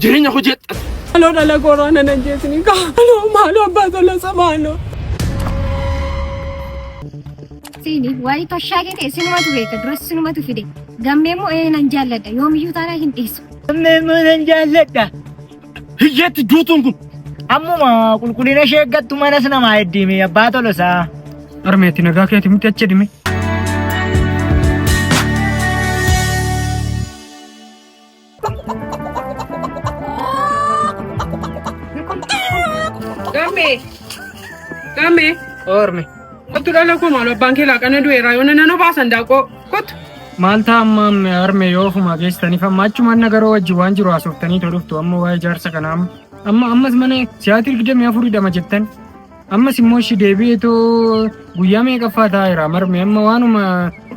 jireenya hojii Halloo dhala koraana na jeesni ka halloo maaloo abbaa tola samaanoo. Sini wayi toshaagete sinumatu beeka duras sinumatu fide gammeemo nan jaalladha yoomiyyuu taanaa hin dhiisu. Gammeemo nan jaalladha. hiyyeetti duutuun kun Ammuma qulqullina ishee eeggattu manas namaa heddiime abbaa tolosaa. Armeetti nagaa keeti miti achi dhime. Gamme. Orme. Kottu dhala koo maaloo abbaan kee laaqana du'eera yoo nana baasan daaqoo kottu. Maal ta'a arme yoo ofuma geessitaniif amma achumaan nagaroo wajji waan jiru haasoftanii toluftu amma waa'ee ijaarsa kanaa ammas mana siyaatii 24 dama jettan ammas immoo ishii deebi'eetoo guyyaa meeqaffaa taa'eera marme amma waanuma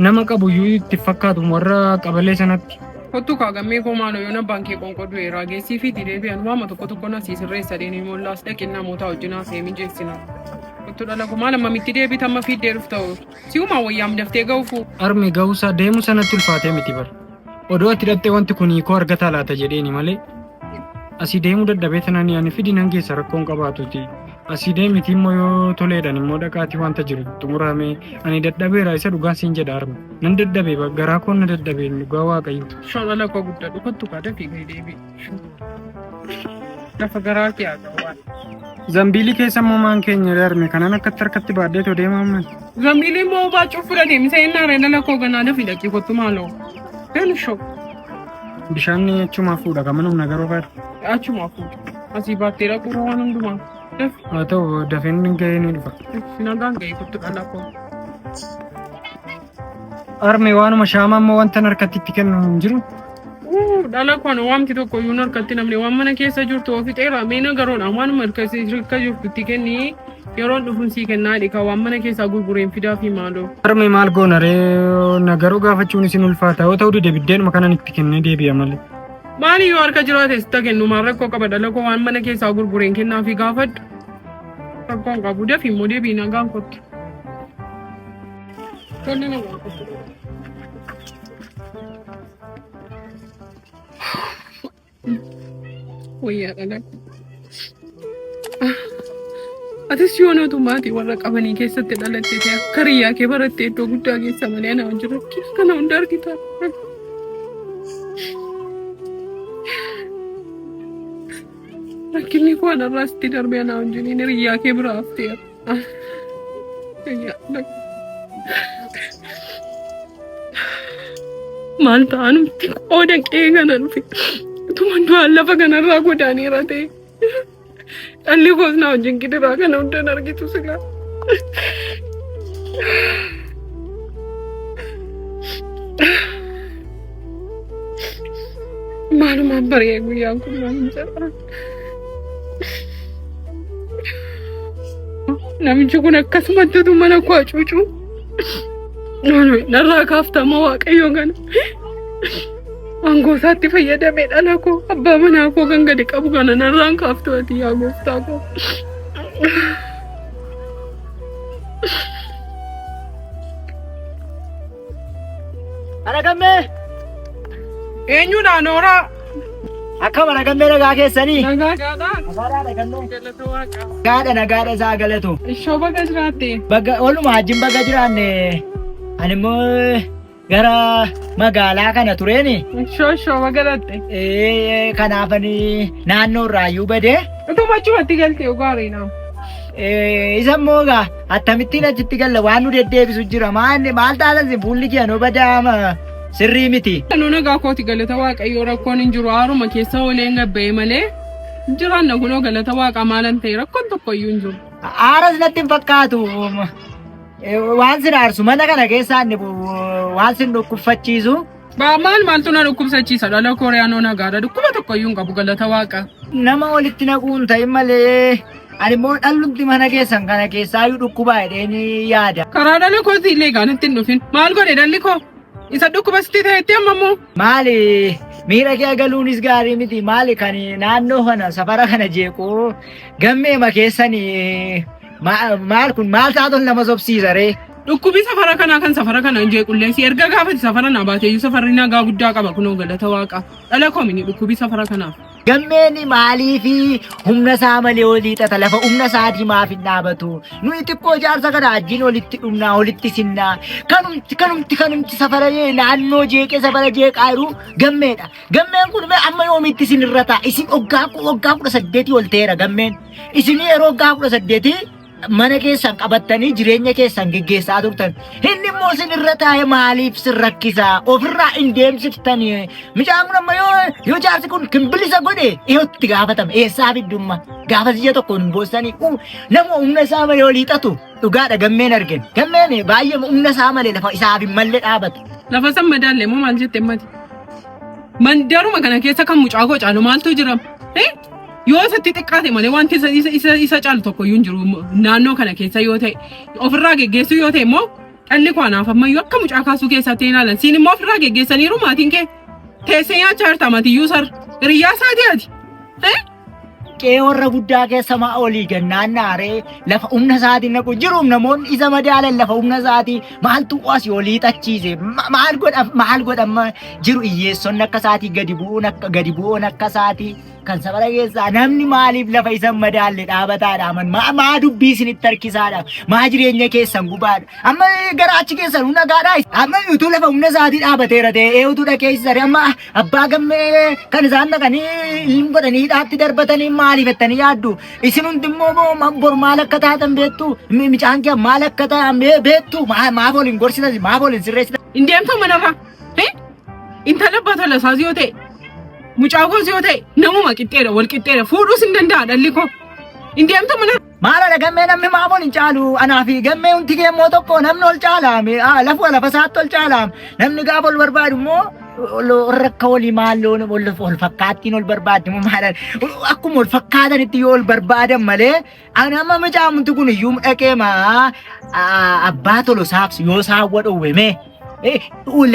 nama qabu iyyuu itti fakkaatu warra qabalee sanatti. Kottu kaagammee koo maaloo yoo abbaan kee qonqoo du'eera geessii fi deebi'an waama tokko na siisirreessa deemee mollaas dhaqin namoota wajjin haasa'ee mijeessina. Kottu dhala koo maal ammamitti deebiit amma fiiddee dhufta'u si'uma wayyaam daftee ga'uufu. Arme ga'uusaa deemu sanatti ulfaatee miti bara. Odoo ati dhattee wanti kun hiikoo argataa laata jedheeni malee. Asii deemuu dadhabee tanaan ani fidi nan geessa rakkoon qabaatuti. Asii deemiti immoo yoo toleedhaan immoo dhaqaatii wanta jiru xumuramee ani dadhabeera isa dhugaa siin jedha arme. Nan dadhabee garaa koon na dadhabee dhugaa waaqayyo. Dhala koo guddaa kottu kaada fiigee deebi. Lafa garaa kee haa ta'u. Zambiilii keessa immoo maan keenya darme kanan akkatti harkatti baadhee too deemaa amman. Zambiilii immoo baacuuf fudhatee misa inni haaree dhala koo ganaa dafi dhaqee kottu maaloo. Eenyu shoo. Bishaan achumaa fuudha kamanum nagaroo fayyada. Achuma fuudha. Asii baattee dhaquu waan hundumaa. Haa ta'u dafeen gahee ni dhufa. Nagaan gahee kottu dhala koo. Arme waanuma shaamaa immoo wanta harkatti itti kennu hin jiru. Dhala koo waamti tokko iyyuu harkatti namni waan mana keessa jirtu ofii xeeraa meena garoodha waanuma harkatti jirtu itti kenni yeroon dhufuun sii kennaa dhiqa waan mana keessaa gurgureen fidaa fi maaloo. Arme maal goona ree nagaroo gaafachuun isin ulfaata yoo ta'u dide biddeenuma kanan itti kennee deebi'a malee. Maali yoo harka jiraate sitta kennu maal rakkoo qaba dhala koo waan mana keessaa gurgureen kennaa fi gaafadhu. Rakkoon qabu dafi immoo deebii nagaan kottu. Tolli nagaan kottu. Wayyaa dhala koo. Atis yoo nootu maatii warra qabanii keessatti dhalatte ta'e akka riyyaa kee barattee iddoo guddaa keessa malee ana waan jiru kana hunda argita. Rakkinni koo anarraa sitti darbee ana waan jiru riyyaa kee bira hafteera. Maal ta'anutti qooda qe'ee kana dhufe utuma du'aan lafa kanarraa godaaneera ta'e. Dhalli koos na wajjin gidiraa kana hundaan argitu silaa. Maalumaan baree guyyaan kun waan jedha. Namichi kun akkasumatti utuu mana koo hacuucuu. Narraa kaaftama waaqayyo kana. Angoosaatti fayyadamee dhala koo abbaa manaa koo kan gadi qabu kana narraan kaaftu ati yaa gooftaa koo. Aragammee! Eenyudha Nooraa? Akkam aragammee nagaa keessanii? Nagaadhaa. Nagaadha isaa galatu. Ishoo baga jiraatte. Walumaa wajjin baga jiraanne ani immoo gara magaalaa kana tureeni. Ishoo baga dhatte. Kanaafani naannoo raayyuu badee. Utuma achumatti galtee gaarii naam. Isa immoo egaa akkamittiin achitti galla waan nu deddeebisu jira maal taalan fuulli kee anoo badaama sirrii miti. Anoo nagaa kooti galata waaqayyoo rakkoon hin jiru haaruma keessa oleen gabba'e malee jiraanna kunoo galata waaqaa maalan ta'e rakkoon tokko iyyuu hin jiru. Aaras natti hin fakkaatu. Waan sin aarsu mana kana keessaa waan sin dhukkubfachiisu. Maaltu na dhukkubsachiisa dhala kooriyaanoo nagaadha dhukkuba tokko iyyuu hin qabu galata waaqaa. Nama walitti naquun ta'in malee ani immoo dhallumti mana keessan kana keessaa iyyuu dhukkubaa jedheen yaada. Karaa dhala kooti illee gaanitti hin dhufin maal godhe dhalli koo isa dhukkuba sitti ta'etti amma immoo. Maali miira kee galuunis gaarii miti maali kan naannoo kana safara kana jeequu gammeema keessanii maal kun maal taatol nama sobsiisa ree. Dhukkubi safara kanaa kan safara kana hin jeequllee si erga gaafati safara naa baateeyyuu safarri nagaa guddaa qaba kunoo galata waaqaa dhala koo mini dhukkubi safara kanaaf. Gammeeni maalii fi humna isaa malee olii xata lafa humna isaatii maaf hin dhaabatu. Nuyi xiqqoo jaarsa kana wajjin walitti dhumnaa walitti sinnaa. Kanumti safara naannoo jeeqee safara jeeqaa jiru gammeedha. Gammeen kun amma yoomitti isin irra ta'a. Isin waggaa 18 ol ta'eera gammeen. Isin yeroo waggaa 18 mana keessan qabattanii jireenya keessan geggeessaa turtan. Inni immoo isin irra taa'ee maaliif sin rakkisaa? Ofirraa hin deemsiftanii. Mucaan kun amma yoo jaarsi kun kimbilisa godhe itti gaafatama. Eessaa fiddumma? Gaafa siya tokko hin boossanii nama humna isaa malee olii xatu dhugaadha gammeen argin. Gammeen baay'ee humna isaa malee lafa isaaf hin malle dhaabatu. Lafa san madaalle moo maal jette mati? Mandaruma kana keessa kan mucaa koo caalu maaltu jira? Yoo isatti xiqqaate malee wanti isa caalu tokko iyyuu hin jiru naannoo kana keessa yoo ta'e ofirraa geggeessuu yoo ta'e immoo dhalli koo anaaf ammayyuu akka mucaa kaasuu keessatti hin haalan siin immoo ofirraa geggeessaniiru maatiin kee teessee nyaachaa jirta matiyyuu sar hiriyyaa isaatii ati. Qe'ee warra guddaa keessa maa olii gannaan naaree lafa humna isaatiin naqu jiruuf namoonni isa madaalan lafa humna isaatii maaltu asii olii xachiise maal godhama jiru hiyyeessonni akka isaatii gadi bu'uun akka isaatii kan sabara keessaa namni maaliif lafa isa madaalle dhaabataadha maa dubbii isinitti harkisaadha maa jireenya keessan gubaadha amma garaachi keessan humna gaadhaa amma utuu lafa humna isaatii dhaabateera ta'e utuu dhakeessisare amma abbaa gammee kan isaan dhaqanii hin godhanii dhaatti darbatanii maaliif ettanii yaaddu isin hundi immoo bor maal akka taatan beektu mucaan kee maal akka taatan beektu maaf waliin gorsitan maaf waliin sirreessitan. Hin deemtu manarraa intala batola isaas yoo ta'e mucaa koos yoo ta'e namuma qixxeedha wal qixxeedha fuudhuus hin danda'a dhalli koo hin deemtu manarraa. Maalodha gammee namni maaf ol hin caalu anaafi gammee hundi keemmoo tokko namni ol caalaame lafa isaatti ol caalaame namni gaafa ol barbaadu immoo rakka walii maaloo ol fakkaattiin ol barbaadde immoo maalan akkuma ol fakkaatanitti yoo ol barbaadan malee amma mucaan kun iyyuu dhaqee abbaa tolo saaqsu yoo saawwa dhowweme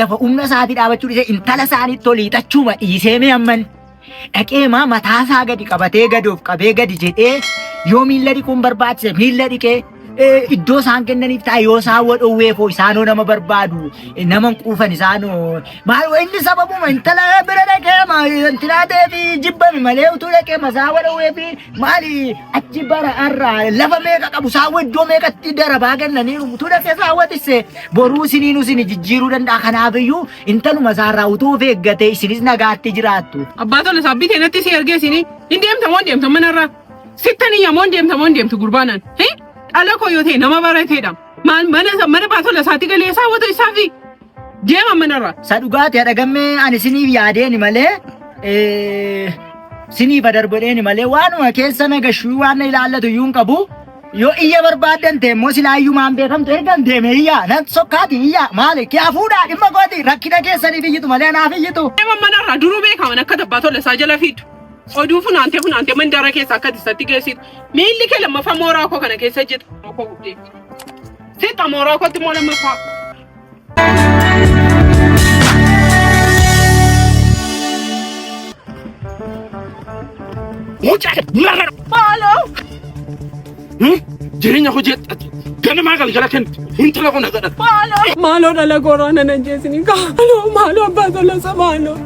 lafa humna isaatii dhaabachuu dhiisee intala isaaniitti toliixachuma dhiiseeme amman dhaqee mataa isaa gadi qabatee gadoof qabee gadi jedhee yoo miilla dhiquun barbaachise miilla dhiqee iddoo isaan kennaniif ta'a yoo saawwa dhowweefoo isaanoo nama barbaadu nama quufan isaanoo maal inni sababuma intala bira dhaqee intinaa ta'eefi jibbame malee utuu dhaqee saawwa dhowweefi maali achi bara arraa lafa meeqa qabu saawwa iddoo meeqatti darabaa kennanii utuu dhaqee saawwa tisse boruu isiniinuu isin jijjiiruu danda'a kanaafiyyuu intaluma isaarraa utuu of eeggatee isinis nagaatti jiraattu. Abbaa tola saabbii teenatti si ergee isinii hin deemta moo hin deemta manarraa sittaniyya moo hin deemtu gurbaanaan. Ala koo yoo ta'e nama barateedha. Mana baatola isaatti galee saawwata isaa fi deema manarraa. Sa dhugaati haadha gammee ani siniif yaadeeni malee siniif adarboodheeni malee waanuma keessa nagashuu waan na ilaallatu iyyuu hin qabu. Yoo iyya barbaaddan ta'e immoo silaayyuu maan beekamtu ergan deeme iyyaa nan sokkaati iyyaa maali kee fuudhaa dhimma gooti rakkina keessaniif iyyitu malee anaaf iyyitu. Deema manarraa duruu beekaman akka baatola isaa jala fiidu. Oduu funaantee mandara keessa akka tisatti geessitu. Miilli kee lammaffaa mooraa koo kana keessa jita. Sitta mooraa kootti moo lammaffaa. Maaloo. Jireenya hojii ganamaa galgala kan intala kun hagadhan. Maaloo dhala gooraan nan ajjeesini maaloo abbaa tolasa maaloo.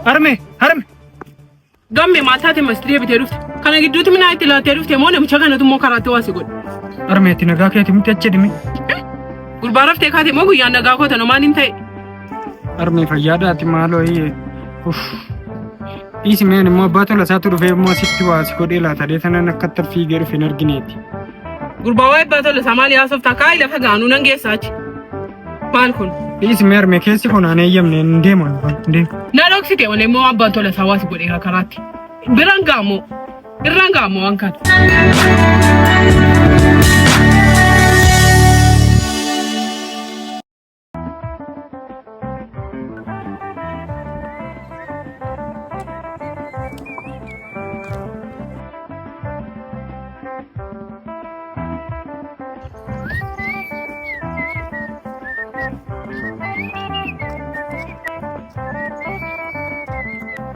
Harme. Gamme maataate mastiree bitee dhufte. Kana gidduutti minaa itti laattee dhufte moo namicha kanatu immoo karaatti waasi godhe. Harme itti nagaa keeti miti achi dhimi. Gurbaa raftee kaate moo guyyaan nagaa koota nomaan hin ta'e. Harme fayyaadaati maaloo hiyyee. Dhiisi meen immoo abbaa tola isaatu dhufee immoo asitti waasi godhee laata deetanan akka tarfiigee dhufe hin argineeti. Gurbaa waa'ee abbaa tola isaa maal yaasoftaa kaa'ii lafa gaanuu nan geessaachi. Maal kun? Dhiisi mee harme keessi kun aan eeyyamne hin deeman. Na dhoksite malee immoo abbaan tola isaa waasi godhee karaatti. Irraan gaamoo waan kana.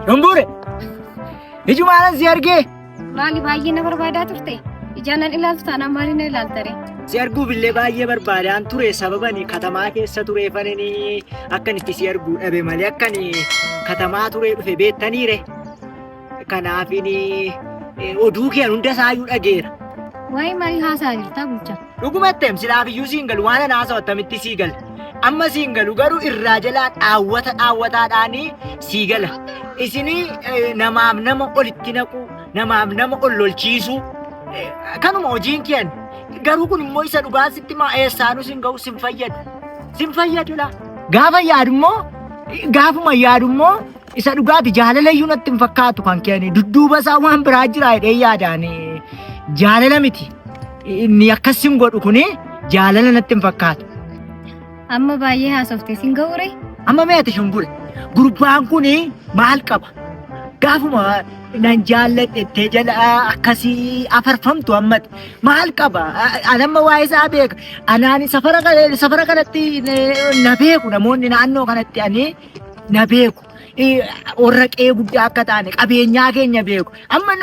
Shumbuure. Ijumaanan si argee. Maali baay'ee na barbaadaa turte? Ijaanan ilaaltu taanaan maali na ilaaltare? Si arguuf illee baay'ee barbaadaan ture sababani katamaa keessa tureeffanini akkan itti si arguu dhabe malee akkan katamaa ture dhufe beektaniire. Kanaafini oduu kee hunda isaayyuu dhageera. Waa'ee maalii haasaa jirtaa bulchaa? Dhugumatteem silaafiyyuu siin galu waan anaasaa attamitti sii gala. Amma siin galu garuu irraa jalaa dhaawwataadhaanii sii gala. Isinii namaaf nama olitti naqu, namaaf nama ol lolchiisu. Kanuma hojiin keen. Garuu kun immoo isa dhugaa sitti maa eessaanuu siin ga'u sin fayyadu. Sin fayyadudha. Gaafa gaafuma yaadummoo isa dhugaati jaalalayyuu natti hin fakkaatu kan keeni. Dudduuba isaa waan biraa jira jedhee yaadaan jaalala miti. Inni akkas sin godhu kuni jaalala natti hin fakkaatu. Amma baay'ee haasoftee sin ga'uure? Amma meeti Shumbuure. Gurbaan kuni maal qaba? Gaafuma nan jaalladhe jala akkasii afarfamtu ammatti maal qaba? Anamma waa'ee isaa beeka. Anaan safara kanatti na beeku namoonni naannoo kanatti ani na beeku. Warra qe'ee guddaa akka taane qabeenyaa keenya beeku. Amma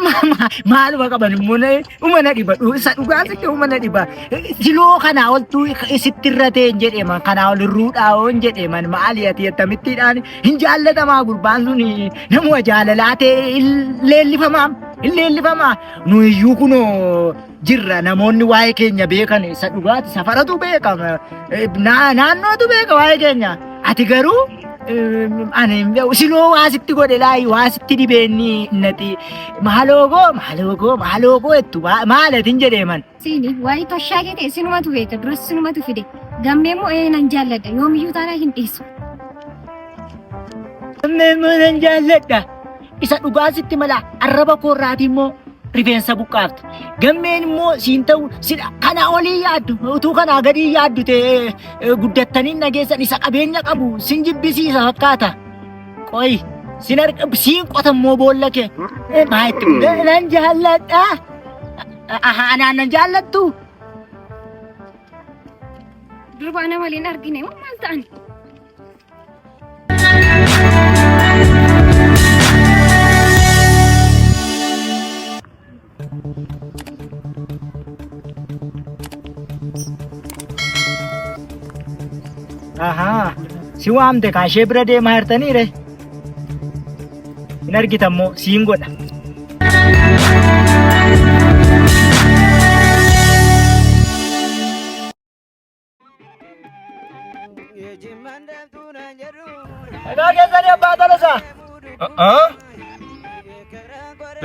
maaluma qaban umana dhiba. Isa dhugaasitti umana dhiba. Siloo kanaa oltuu isitti irratee hin jedheman kanaa ol irruudhaa hin jedheman maali ati attamittiidhaan hin jaallatamaa gurbaan sun namuma jaalalaa ta'e illeellifamaa. Nuyiyyuu kunoo jirra namoonni waa'ee keenya beekan isa dhugaati safaratu beekama. Naannootu beeka waa'ee keenya. Ati garuu ani siloo waasitti godhe laayi waasitti dhibeenni nati maaloo ettu maalatin jedheeman. Siini waa'ee toshaa kee ta'e sinumatu beeka duras sinumatu fide. Gammee immoo nan jaalladha yoomiyyuu taanaa hin dhiisu. Gammee immoo nan jaalladha. Isa dhugaasitti mala arraba koorraati immoo rifeensa buqqaafta. Gammeen immoo siin ta'u kana olii yaaddu utuu kanaa gadii yaaddu ta'e guddattanii nageessan isa qabeenya qabu sin jibbisiisa fakkaata. Qoy siin qotammoo boolla kee. Maayitti nan jaalladha. Anaan nan jaallattu. Durbaana waliin argine moo maal ta'ani? Si waamte kaashee bira deemaa jirtaniire. Hin argitammoo siin godha. Nagaa keessanii abbaa Tolosaa.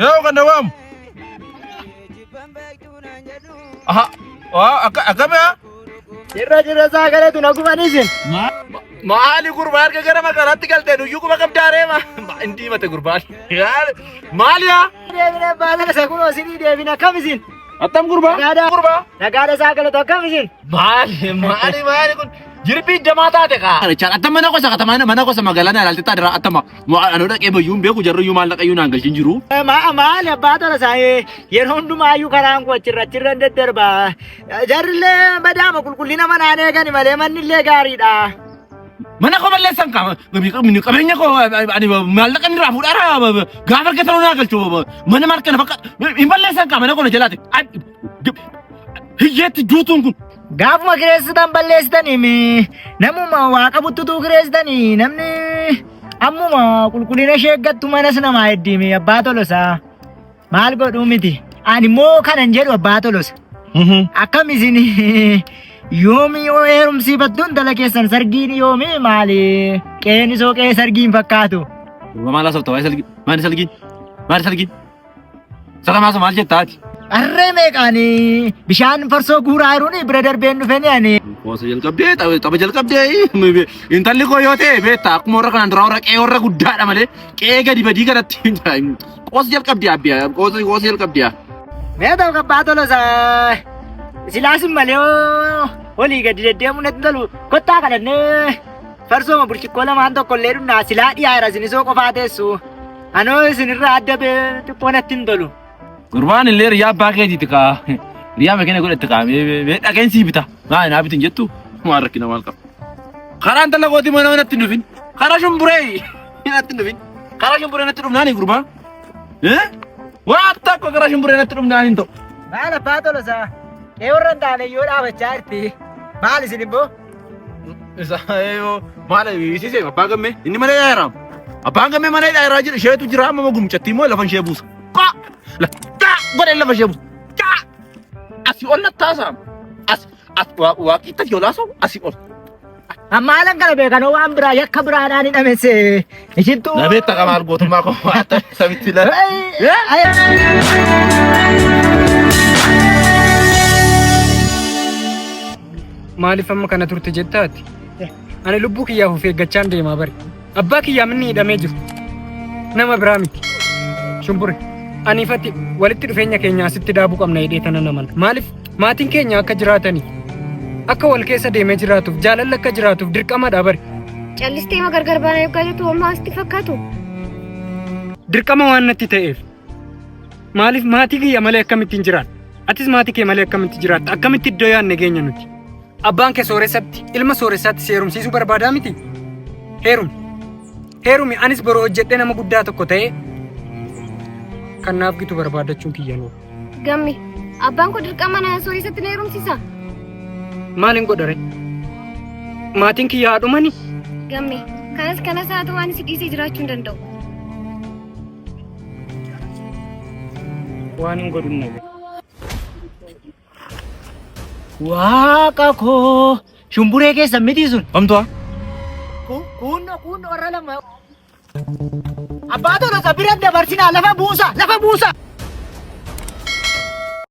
Yoo kan dawamu. Akkamii? Jirra saagaleetu nagumaniisin. Maali gurbaan ka gara magaalatti galtee nuyyuu kuma qabdaaree hin diimate gurbaan. Maaliyaa? Deebina abbaa Tolosaa kunoo isinii deebina akkamisin? Attam gurbaa? Gurbaa? Nagaadha saagaleetu akkamisin? Maali kun? Jirbii damaa taate kaa. Attam mana gosa magaalaa na ilaaltee taadira attama. Anoo dhaqee bayyuun beeku jarruyyuu maallaqayyuu naan galchin jiru. Maali abbaa Tolosaa yeroo hundumaayyuu karaan kun achirra daddarba. Jarrillee badaama qulqullina manaan eegani malee mannillee gaariidha. Mana koo balleessan kaa qabeenya koo maallaqa inni raafuudhaara gaafa argatan naa galchu mana maal kana fakkaata hin balleessan kaa mana koo na jalaate hiyyeetti duutuun kun. Gaafuma kireessitan balleessitanii namuma waa qabuttutuu kireessitanii namni ammuma qulqullina ishee eeggattu manas namaa heddiime abbaa Tolosaa maal godhuu miti ani immoo kanan jedhu abbaa Tolosa akkam isin yoomii yoo heerumsiifattuun dhala keessan sargiin yoomii maali qeeni sooqee sargiin fakkaatu. Maal haasofta waa'ee salgiin? Maali salgiin? Satamaasa maal jettaati? Arree meeqaanii bishaan farsoo guuraa jiruun bira darbeen dhufanii ani. Koosa jalqabdee tapha jalqabdee intalli koo yoo ta'e beektaa akkuma warra kanaan dura warra qe'ee warra guddaadha malee qe'ee gadi badii kanatti koosa jalqabdee abbiyaa koosa jalqabdee. Mee ta'u abbaa Tolosaa silaasin malee olii gadi deddeemuu natti tolu kottaa kadhannee farsooma burcikkoo lamaan tokkollee dhunnaa silaa dhiyaara isin isoo qofaa teessu anoo isinirraa adda xiqqoo natti hin tolu. Gurbaan illee riyaa abbaa keetiiti kaa. Riyaa makiina godhatti kaa. Dhaqeensi bita. Maa naa bitin jettu. Waan rakkina maal qaba. Karaa intala kooti mana manatti hin dhufin. Karaa shumburee. natti dhufi. Karaa shumburee natti dhufnaan gurbaa. Waan takka karaa shumburee natti dhufnaan hin ta'u. Maal abbaa tolosaa? Kee warra hin taane yoo dhaabachaa jirti. Maal isin immoo? Isa maal isiisee abbaa gammee inni malee yaaraam. Abbaan gammee malee yaaraa jira isheetu jira amma gumcatti immoo lafa ishee buusa. Godhee lafa ishee buusa. Asii ol nattaasaam. Waaqittas yoo laasoo asii ol. Amma haalan kana beekanoo waan biraa yakka biraadhaan hin dhamesse. Ishintu. Na beektaa qamaal gootummaa koo waata samitti la. Maaliif amma kana turte jettaati? Ani lubbuu kiyyaaf of eeggachaan deemaa bari. Abbaa kiyyaa minni hidhamee jiru. Nama biraa miti. Shumbure. Ani ifatti walitti dhufeenya keenya asitti daabuu qabna hidhee tana naman. Maaliif maatiin keenya akka jiraatanii akka wal keessa deemee jiraatuuf jaalalli akka jiraatuuf dirqamadha bari. Callistee ma gargar baana eeggaa jirtu amma asitti fakkaatu. Dirqama waan natti ta'eef. Maaliif maatii kiyya malee akkamittiin jiraata? Atis maatii kee malee akkamitti jiraatta? Akkamitti iddoo yaadne geenya nuti? Abbaan kee sooressatti ilma sooressaatti si heerumsiisuu barbaadaa miti? Heerumi anis boroo hojjedhee nama guddaa tokko ta'ee kan naaf gitu barbaadachuun kiyyanuu. Gammi abbaan koo dirqama na sooressatti na heerumsiisa. Maaliin godhare? Maatiin kiyya haadhumani? Gammi kanas haa ta'u waan si dhiisee jiraachuu hin danda'u. Waan hin godhun nabe. Waaqa koo shumburee keessa miti sun. Amtuwaa? Kun warra lama. Abbaa tolosaa bira dabarsinaa lafa buusa.